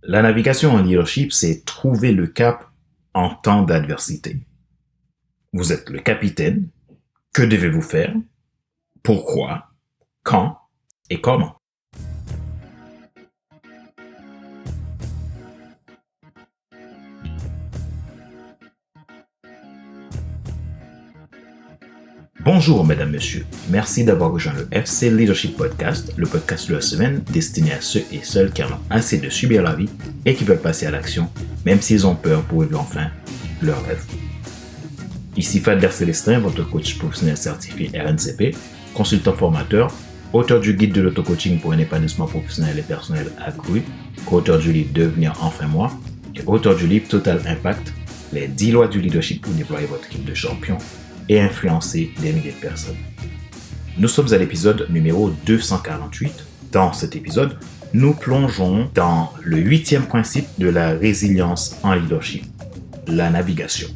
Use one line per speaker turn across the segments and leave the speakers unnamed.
La navigation en leadership, c'est trouver le cap en temps d'adversité. Vous êtes le capitaine. Que devez-vous faire? Pourquoi? Quand? Et comment? Bonjour, mesdames, messieurs. Merci d'avoir rejoint le FC Leadership Podcast, le podcast de la semaine destiné à ceux et celles qui en ont assez de subir la vie et qui veulent passer à l'action, même s'ils ont peur pour vivre enfin leur rêve. Ici Fadler Célestin, votre coach professionnel certifié RNCP, consultant formateur, auteur du guide de l'auto-coaching pour un épanouissement professionnel et personnel accru, co-auteur du livre Devenir enfin moi et auteur du livre Total Impact, les 10 lois du leadership pour déployer votre équipe de champions et influencer des milliers de personnes. Nous sommes à l'épisode numéro 248. Dans cet épisode, nous plongeons dans le 8e principe de la résilience en leadership, la navigation.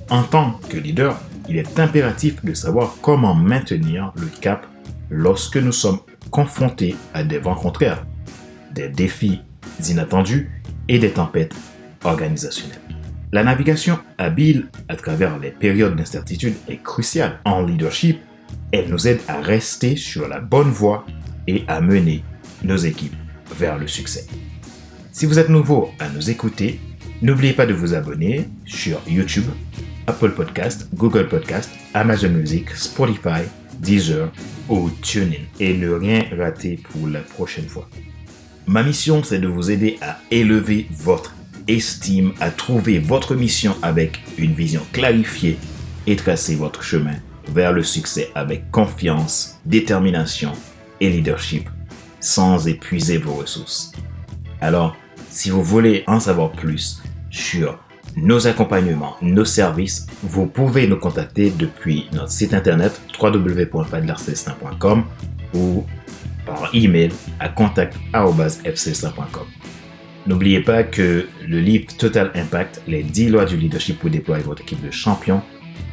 En tant que leader, il est impératif de savoir comment maintenir le cap lorsque nous sommes confrontés à des vents contraires, des défis inattendus et des tempêtes organisationnelles. La navigation habile à travers les périodes d'incertitude est cruciale. En leadership, elle nous aide à rester sur la bonne voie et à mener nos équipes vers le succès. Si vous êtes nouveau à nous écouter, n'oubliez pas de vous abonner sur YouTube, Apple Podcast, Google Podcast, Amazon Music, Spotify, Deezer ou TuneIn et ne rien rater pour la prochaine fois. Ma mission, c'est de vous aider à élever votre estime, à trouver votre mission avec une vision clarifiée et tracer votre chemin vers le succès avec confiance, détermination et leadership sans épuiser vos ressources. Alors, si vous voulez en savoir plus sur nos accompagnements, nos services, vous pouvez nous contacter depuis notre site internet www.fadlercelestin.com ou par email à contact@fcelestin.com. N'oubliez pas que le livre Total Impact, les 10 lois du leadership pour déployer votre équipe de champions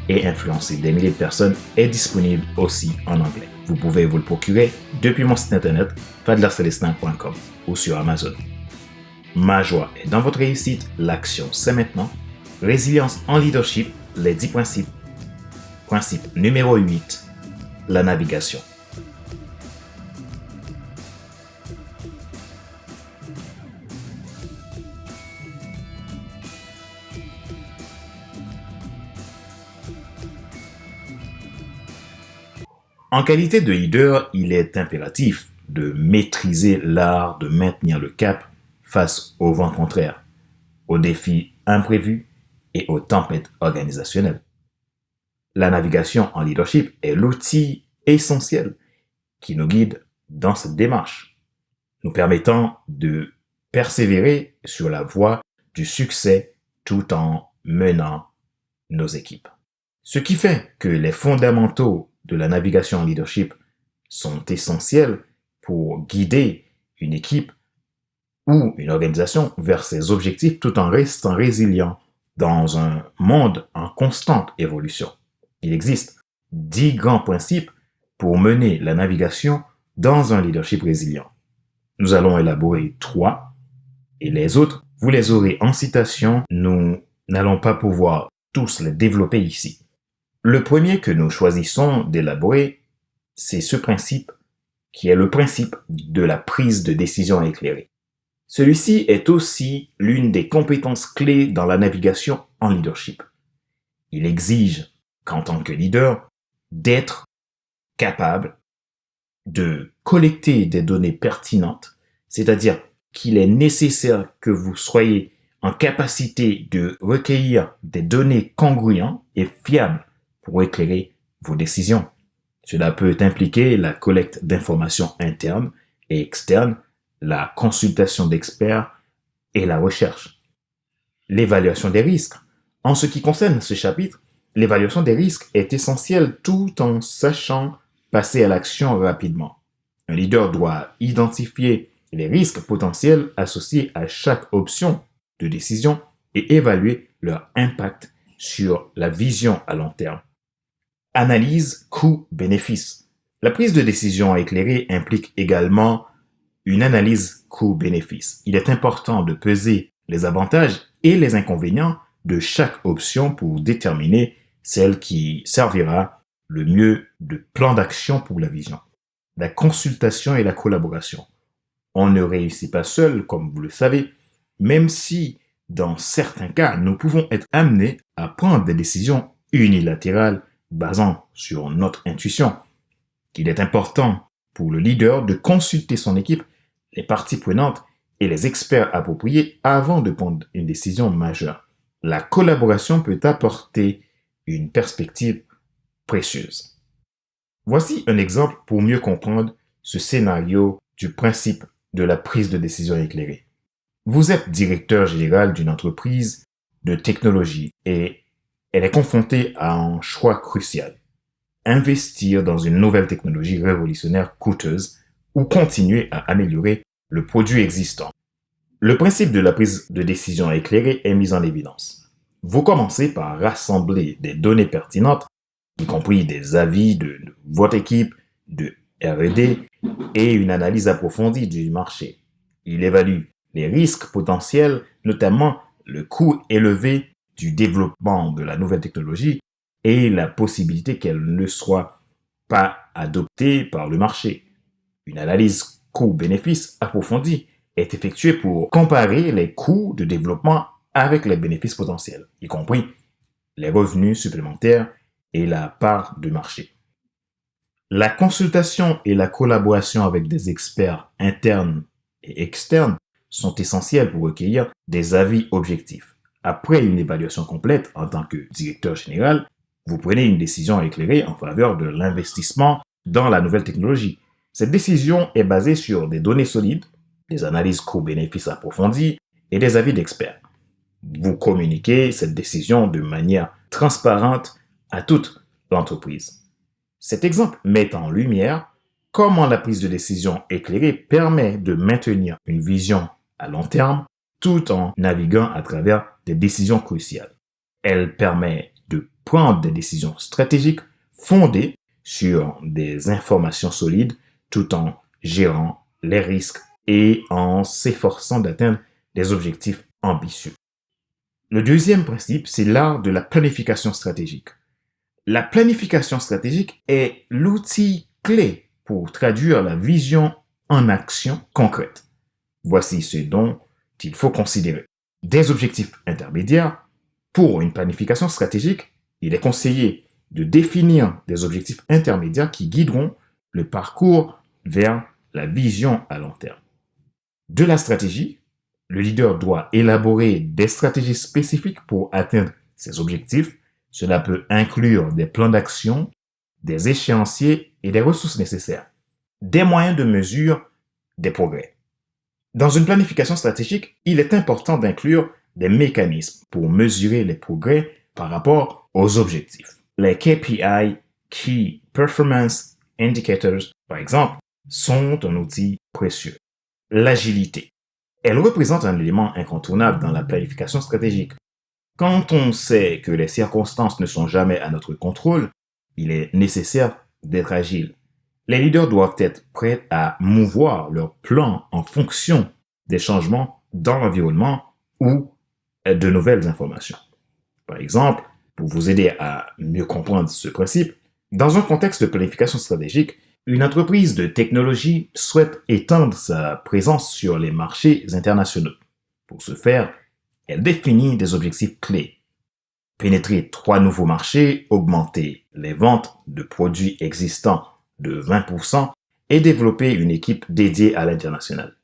et influencer des milliers de personnes est disponible aussi en anglais. Vous pouvez vous le procurer depuis mon site internet fadlercelestin.com ou sur Amazon. Ma joie est dans votre réussite, l'action c'est maintenant. Résilience en leadership, les 10 principes. Principe numéro 8, la navigation. En qualité de leader, il est impératif de maîtriser l'art de maintenir le cap face aux vents contraires, aux défis imprévus et aux tempêtes organisationnelles. La navigation en leadership est l'outil essentiel qui nous guide dans cette démarche, nous permettant de persévérer sur la voie du succès tout en menant nos équipes. Ce qui fait que les fondamentaux de la navigation en leadership sont essentiels pour guider une équipe ou une organisation vers ses objectifs tout en restant résilient dans un monde en constante évolution. Il existe 10 grands principes pour mener la navigation dans un leadership résilient. Nous allons élaborer 3 et les autres, vous les aurez en citation. Nous n'allons pas pouvoir tous les développer ici. Le premier que nous choisissons d'élaborer, c'est ce principe qui est le principe de la prise de décision éclairée. Celui-ci est aussi l'une des compétences clés dans la navigation en leadership. Il exige qu'en tant que leader, d'être capable de collecter des données pertinentes, c'est-à-dire qu'il est nécessaire que vous soyez en capacité de recueillir des données congruentes et fiables pour éclairer vos décisions. Cela peut impliquer la collecte d'informations internes et externes, la consultation d'experts et la recherche. L'évaluation des risques. En ce qui concerne ce chapitre, l'évaluation des risques est essentielle tout en sachant passer à l'action rapidement. Un leader doit identifier les risques potentiels associés à chaque option de décision et évaluer leur impact sur la vision à long terme. Analyse coût-bénéfice. La prise de décision éclairée implique également une analyse coût-bénéfice. Il est important de peser les avantages et les inconvénients de chaque option pour déterminer celle qui servira le mieux de plan d'action pour la vision. La consultation et la collaboration. On ne réussit pas seul, comme vous le savez, même si, dans certains cas, nous pouvons être amenés à prendre des décisions unilatérales basant sur notre intuition. Il est important pour le leader de consulter son équipe, les parties prenantes et les experts appropriés avant de prendre une décision majeure. La collaboration peut apporter une perspective précieuse. Voici un exemple pour mieux comprendre ce scénario du principe de la prise de décision éclairée. Vous êtes directeur général d'une entreprise de technologie et elle est confrontée à un choix crucial. Investir dans une nouvelle technologie révolutionnaire coûteuse ou continuer à améliorer le produit existant. Le principe de la prise de décision éclairée est mis en évidence. Vous commencez par rassembler des données pertinentes, y compris des avis de votre équipe, de R&D et une analyse approfondie du marché. Il évalue les risques potentiels, notamment le coût élevé du développement de la nouvelle technologie et la possibilité qu'elle ne soit pas adoptée par le marché. Une analyse coût-bénéfice approfondie est effectuée pour comparer les coûts de développement avec les bénéfices potentiels, y compris les revenus supplémentaires et la part de marché. La consultation et la collaboration avec des experts internes et externes sont essentielles pour recueillir des avis objectifs. Après une évaluation complète en tant que directeur général, vous prenez une décision éclairée en faveur de l'investissement dans la nouvelle technologie. Cette décision est basée sur des données solides, des analyses coût-bénéfices approfondies et des avis d'experts. Vous communiquez cette décision de manière transparente à toute l'entreprise. Cet exemple met en lumière comment la prise de décision éclairée permet de maintenir une vision à long terme tout en naviguant à travers des décisions cruciales. Elle permet de prendre des décisions stratégiques fondées sur des informations solides tout en gérant les risques et en s'efforçant d'atteindre des objectifs ambitieux. Le deuxième principe, c'est l'art de la planification stratégique. La planification stratégique est l'outil clé pour traduire la vision en action concrète. Voici ce dont il faut considérer. Des objectifs intermédiaires. Pour une planification stratégique, il est conseillé de définir des objectifs intermédiaires qui guideront le parcours vers la vision à long terme. De la stratégie, le leader doit élaborer des stratégies spécifiques pour atteindre ses objectifs. Cela peut inclure des plans d'action, des échéanciers et des ressources nécessaires, des moyens de mesure des progrès. Dans une planification stratégique, il est important d'inclure des mécanismes pour mesurer les progrès par rapport aux objectifs. Les KPI, Key Performance Indicators, par exemple, sont un outil précieux. L'agilité. Elle représente un élément incontournable dans la planification stratégique. Quand on sait que les circonstances ne sont jamais à notre contrôle, il est nécessaire d'être agile. Les leaders doivent être prêts à mouvoir leur plan en fonction des changements dans l'environnement ou de nouvelles informations. Par exemple, pour vous aider à mieux comprendre ce principe, dans un contexte de planification stratégique, une entreprise de technologie souhaite étendre sa présence sur les marchés internationaux. Pour ce faire, elle définit des objectifs clés. Pénétrer 3 nouveaux marchés, augmenter les ventes de produits existants de 20% et développer une équipe dédiée à l'international.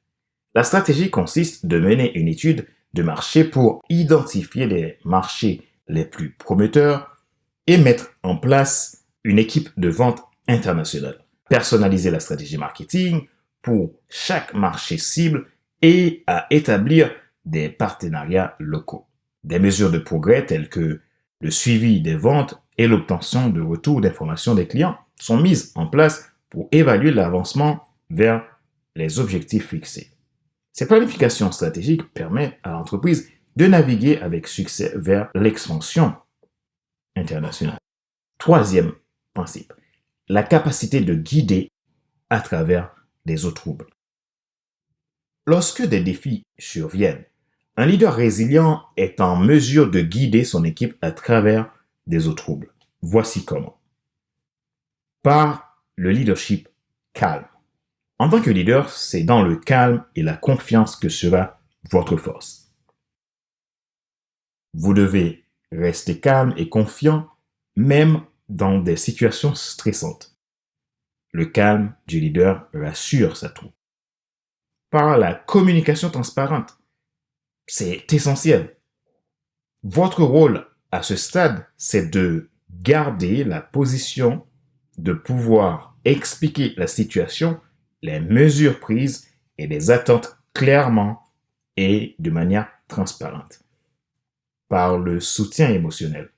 La stratégie consiste de mener une étude de marché pour identifier les marchés les plus prometteurs et mettre en place une équipe de vente internationale. Personnaliser la stratégie marketing pour chaque marché cible et à établir des partenariats locaux. Des mesures de progrès telles que le suivi des ventes et l'obtention de retours d'informations des clients sont mises en place pour évaluer l'avancement vers les objectifs fixés. Ces planifications stratégiques permettent à l'entreprise de naviguer avec succès vers l'expansion internationale. Troisième principe, la capacité de guider à travers les eaux troubles. Lorsque des défis surviennent, un leader résilient est en mesure de guider son équipe à travers des eaux troubles. Voici comment. Par le leadership calme. En tant que leader, c'est dans le calme et la confiance que sera votre force. Vous devez rester calme et confiant, même dans des situations stressantes. Le calme du leader rassure sa troupe. Par la communication transparente, c'est essentiel. Votre rôle à ce stade, c'est de garder la position, de pouvoir expliquer la situation, les mesures prises et les attentes clairement et de manière transparente. Par le soutien émotionnel.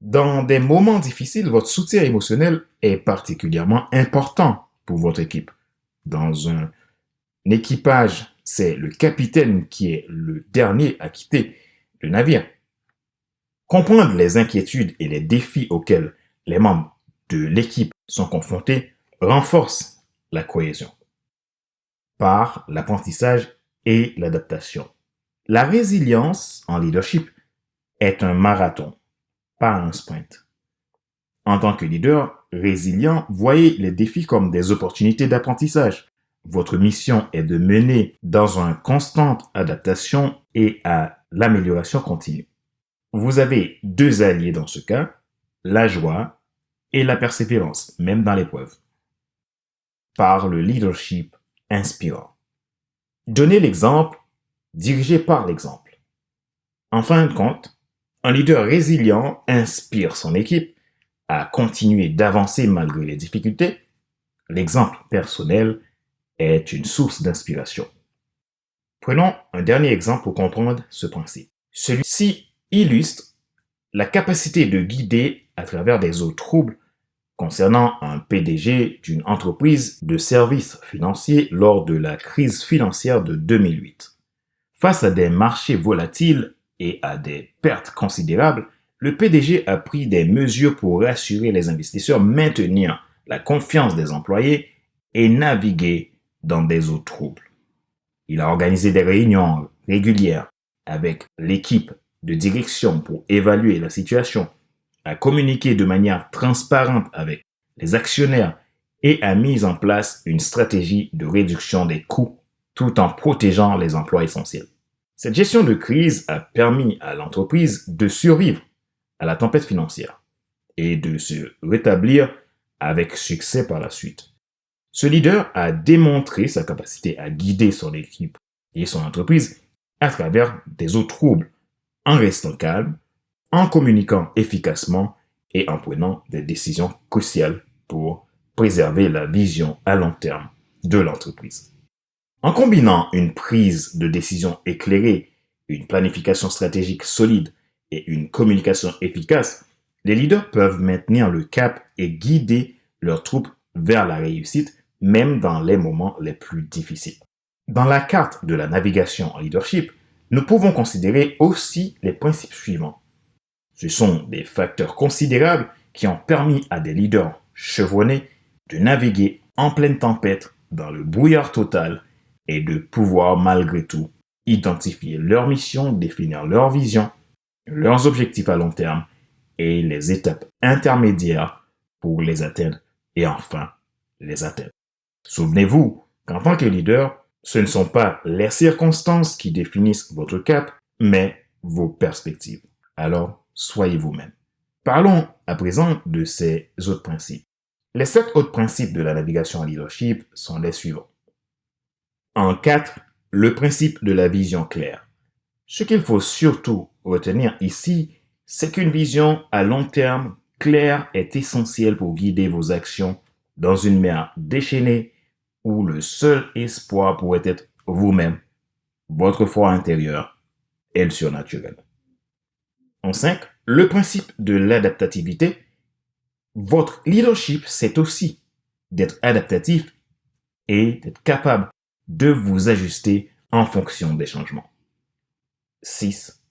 Dans des moments difficiles, votre soutien émotionnel est particulièrement important pour votre équipe. Dans un équipage, c'est le capitaine qui est le dernier à quitter le navire. Comprendre les inquiétudes et les défis auxquels les membres de l'équipe sont confrontés renforce la cohésion. Par l'apprentissage et l'adaptation. La résilience en leadership est un marathon, pas un sprint. En tant que leader résilient, voyez les défis comme des opportunités d'apprentissage. Votre mission est de mener dans une constante adaptation et à l'amélioration continue. Vous avez deux alliés dans ce cas, la joie et la persévérance, même dans l'épreuve. Par le leadership inspirant. Donnez l'exemple, dirigez par l'exemple. En fin de compte, un leader résilient inspire son équipe à continuer d'avancer malgré les difficultés. L'exemple personnel est une source d'inspiration. Prenons un dernier exemple pour comprendre ce principe. Celui-ci illustre la capacité de guider à travers des eaux troubles concernant un PDG d'une entreprise de services financiers lors de la crise financière de 2008. Face à des marchés volatiles et à des pertes considérables, le PDG a pris des mesures pour rassurer les investisseurs, maintenir la confiance des employés et naviguer dans des eaux troubles. Il a organisé des réunions régulières avec l'équipe de direction pour évaluer la situation, a communiqué de manière transparente avec les actionnaires et a mis en place une stratégie de réduction des coûts tout en protégeant les emplois essentiels. Cette gestion de crise a permis à l'entreprise de survivre à la tempête financière et de se rétablir avec succès par la suite. Ce leader a démontré sa capacité à guider son équipe et son entreprise à travers des eaux troubles, en restant calme, en communiquant efficacement et en prenant des décisions cruciales pour préserver la vision à long terme de l'entreprise. En combinant une prise de décision éclairée, une planification stratégique solide et une communication efficace, les leaders peuvent maintenir le cap et guider leurs troupes vers la réussite, même dans les moments les plus difficiles. Dans la carte de la navigation en leadership, nous pouvons considérer aussi les principes suivants. Ce sont des facteurs considérables qui ont permis à des leaders chevronnés de naviguer en pleine tempête dans le brouillard total et de pouvoir malgré tout identifier leur mission, définir leur vision, leurs objectifs à long terme et les étapes intermédiaires pour les atteindre et enfin les atteindre. Souvenez-vous qu'en tant que leader, ce ne sont pas les circonstances qui définissent votre cap, mais vos perspectives. Alors, soyez vous-même. Parlons à présent de ces autres principes. Les 7 autres principes de la navigation en leadership sont les suivants. En 4, le principe de la vision claire. Ce qu'il faut surtout retenir ici, c'est qu'une vision à long terme claire est essentielle pour guider vos actions dans une mer déchaînée où le seul espoir pourrait être vous-même, votre foi intérieure et le surnaturel. En 5, le principe de l'adaptativité. Votre leadership, c'est aussi d'être adaptatif et d'être capable de vous ajuster en fonction des changements. 6.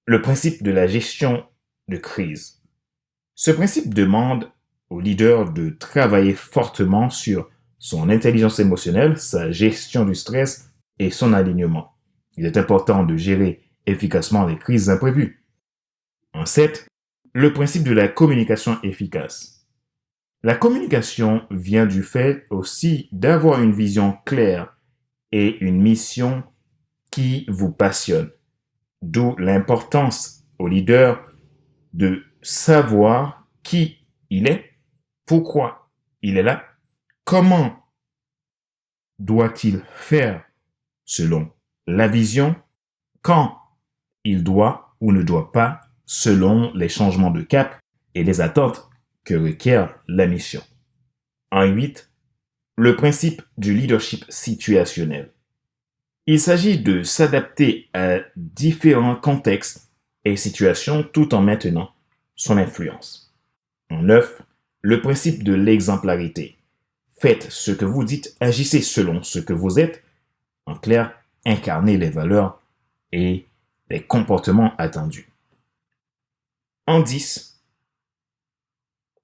Le principe de la gestion de crise. Ce principe demande au leader de travailler fortement sur son intelligence émotionnelle, sa gestion du stress et son alignement. Il est important de gérer efficacement les crises imprévues. En 7, le principe de la communication efficace. La communication vient du fait aussi d'avoir une vision claire et une mission qui vous passionne. D'où l'importance au leader de savoir qui il est, pourquoi il est là, comment doit-il faire selon la vision, quand il doit ou ne doit pas selon les changements de cap et les attentes que requiert la mission. En 8, le principe du leadership situationnel. Il s'agit de s'adapter à différents contextes et situations tout en maintenant son influence. En 9, le principe de l'exemplarité. Faites ce que vous dites, agissez selon ce que vous êtes. En clair, incarnez les valeurs et les comportements attendus. En 10,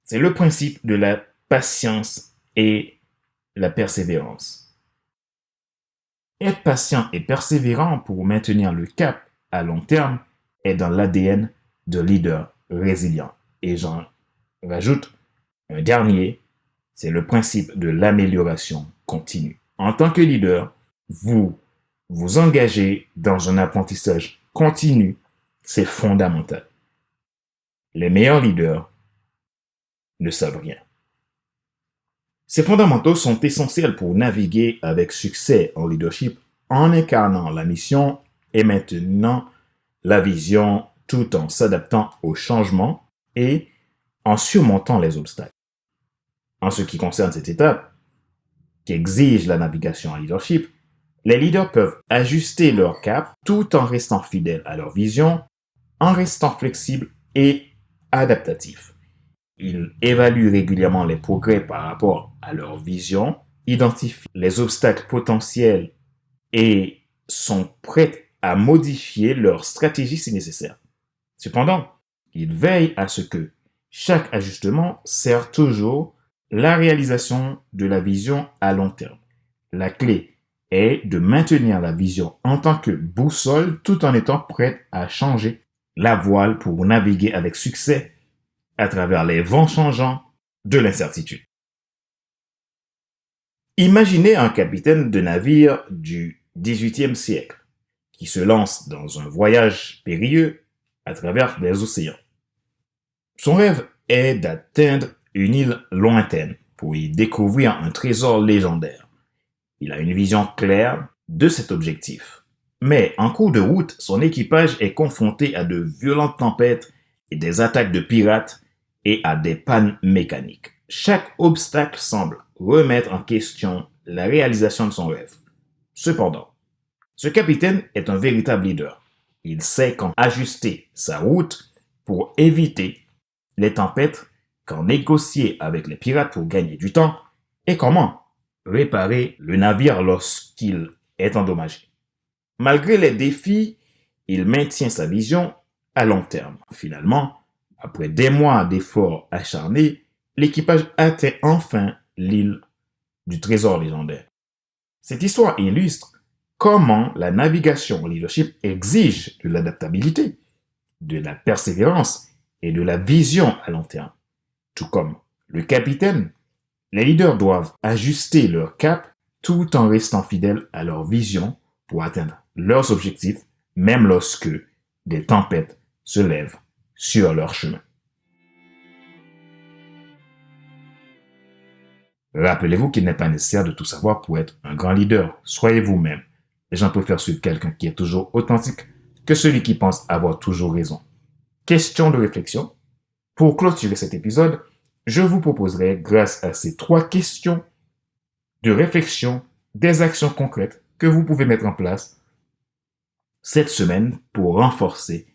c'est le principe de la patience et la persévérance. Être patient et persévérant pour maintenir le cap à long terme est dans l'ADN de leader résilient. Et j'en rajoute un dernier, c'est le principe de l'amélioration continue. En tant que leader, vous vous engagez dans un apprentissage continu, c'est fondamental. Les meilleurs leaders ne savent rien. Ces fondamentaux sont essentiels pour naviguer avec succès en leadership en incarnant la mission et maintenant la vision tout en s'adaptant aux changements et en surmontant les obstacles. En ce qui concerne cette étape, qui exige la navigation en leadership, les leaders peuvent ajuster leur cap tout en restant fidèles à leur vision, en restant flexibles et adaptatifs. Ils évaluent régulièrement les progrès par rapport à leur vision, identifient les obstacles potentiels et sont prêts à modifier leur stratégie si nécessaire. Cependant, ils veillent à ce que chaque ajustement sert toujours la réalisation de la vision à long terme. La clé est de maintenir la vision en tant que boussole tout en étant prête à changer la voile pour naviguer avec succès à travers les vents changeants de l'incertitude. Imaginez un capitaine de navire du XVIIIe siècle qui se lance dans un voyage périlleux à travers les océans. Son rêve est d'atteindre une île lointaine pour y découvrir un trésor légendaire. Il a une vision claire de cet objectif. Mais en cours de route, son équipage est confronté à de violentes tempêtes et des attaques de pirates et à des pannes mécaniques. Chaque obstacle semble remettre en question la réalisation de son rêve. Cependant, ce capitaine est un véritable leader. Il sait quand ajuster sa route pour éviter les tempêtes, quand négocier avec les pirates pour gagner du temps et comment réparer le navire lorsqu'il est endommagé. Malgré les défis, il maintient sa vision à long terme. Finalement, après des mois d'efforts acharnés, l'équipage atteint enfin l'île du trésor légendaire. Cette histoire illustre comment la navigation en leadership exige de l'adaptabilité, de la persévérance et de la vision à long terme. Tout comme le capitaine, les leaders doivent ajuster leur cap tout en restant fidèles à leur vision pour atteindre leurs objectifs, même lorsque des tempêtes se lèvent sur leur chemin. Rappelez-vous qu'il n'est pas nécessaire de tout savoir pour être un grand leader. Soyez vous-même. Les gens préfèrent suivre quelqu'un qui est toujours authentique que celui qui pense avoir toujours raison. Question de réflexion. Pour clôturer cet épisode, je vous proposerai, grâce à ces 3 questions de réflexion, des actions concrètes que vous pouvez mettre en place cette semaine pour renforcer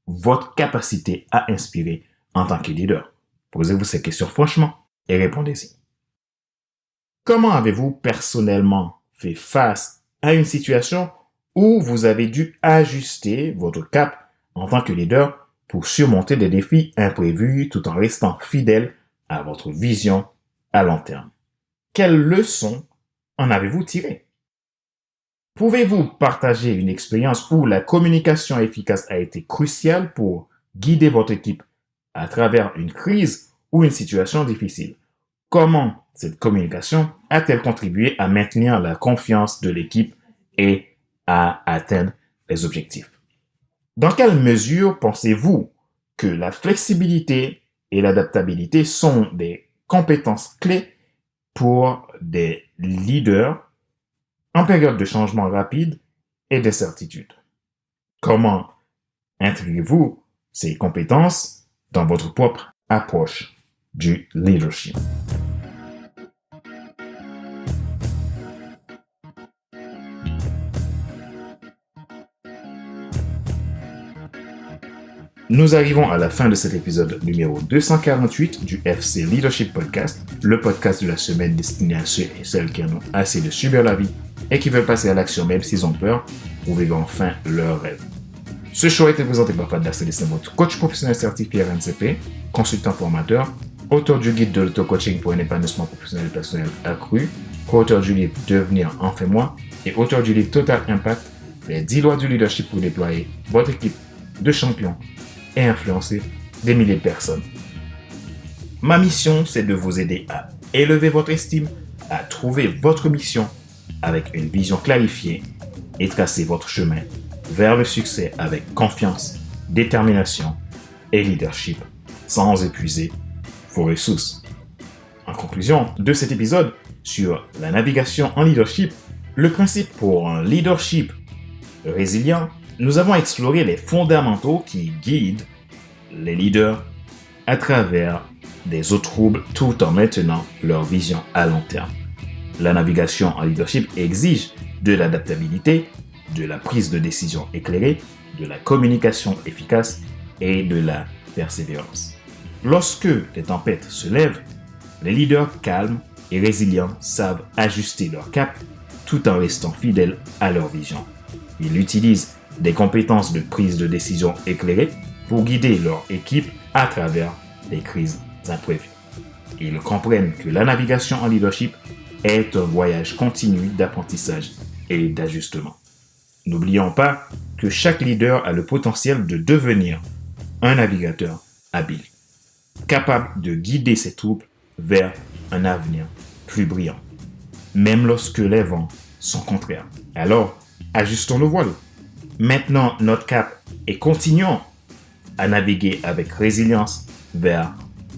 votre capacité à inspirer en tant que leader. Posez-vous ces questions franchement et répondez-y. Comment avez-vous personnellement fait face à une situation où vous avez dû ajuster votre cap en tant que leader pour surmonter des défis imprévus tout en restant fidèle à votre vision à long terme? Quelles leçons en avez-vous tirées? Pouvez-vous partager une expérience où la communication efficace a été cruciale pour guider votre équipe à travers une crise ou une situation difficile? Comment cette communication a-t-elle contribué à maintenir la confiance de l'équipe et à atteindre les objectifs? Dans quelle mesure pensez-vous que la flexibilité et l'adaptabilité sont des compétences clés pour des leaders en période de changement rapide et d'incertitude? Comment intégrez-vous ces compétences dans votre propre approche du leadership? Nous arrivons à la fin de cet épisode numéro 248 du FC Leadership Podcast, le podcast de la semaine destiné à ceux et celles qui en ont assez de subir la vie et qui veulent passer à l'action même s'ils ont peur pour vivre enfin leur rêve. Ce show a été présenté par Fadda Célestin, votre coach professionnel certifié RNCP, consultant formateur, auteur du guide de l'auto-coaching pour un épanouissement professionnel et personnel accru, co-auteur du livre Devenir enfin moi et auteur du livre Total Impact, les 10 lois du leadership pour déployer votre équipe de champions et influencer des milliers de personnes. Ma mission, c'est de vous aider à élever votre estime, à trouver votre mission avec une vision clarifiée et tracer votre chemin vers le succès avec confiance, détermination et leadership sans épuiser vos ressources. En conclusion de cet épisode sur la navigation en leadership, le principe pour un leadership résilient, nous avons exploré les fondamentaux qui guident les leaders à travers des eaux troubles tout en maintenant leur vision à long terme. La navigation en leadership exige de l'adaptabilité, de la prise de décision éclairée, de la communication efficace et de la persévérance. Lorsque les tempêtes se lèvent, les leaders calmes et résilients savent ajuster leur cap tout en restant fidèles à leur vision. Ils utilisent des compétences de prise de décision éclairées pour guider leur équipe à travers les crises imprévues. Ils comprennent que la navigation en leadership est un voyage continu d'apprentissage et d'ajustement. N'oublions pas que chaque leader a le potentiel de devenir un navigateur habile, capable de guider ses troupes vers un avenir plus brillant, même lorsque les vents sont contraires. Alors, ajustons nos voiles. Maintenant notre cap et continuons à naviguer avec résilience vers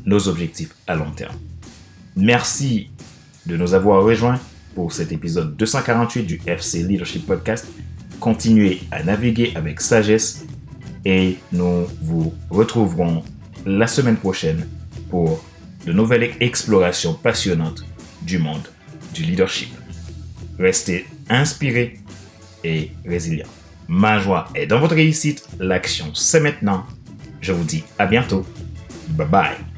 nos objectifs à long terme. Merci de nous avoir rejoints pour cet épisode 248 du FC Leadership Podcast. Continuez à naviguer avec sagesse et nous vous retrouverons la semaine prochaine pour de nouvelles explorations passionnantes du monde du leadership. Restez inspirés et résilients. Ma joie est dans votre réussite. L'action, c'est maintenant. Je vous dis à bientôt. Bye bye.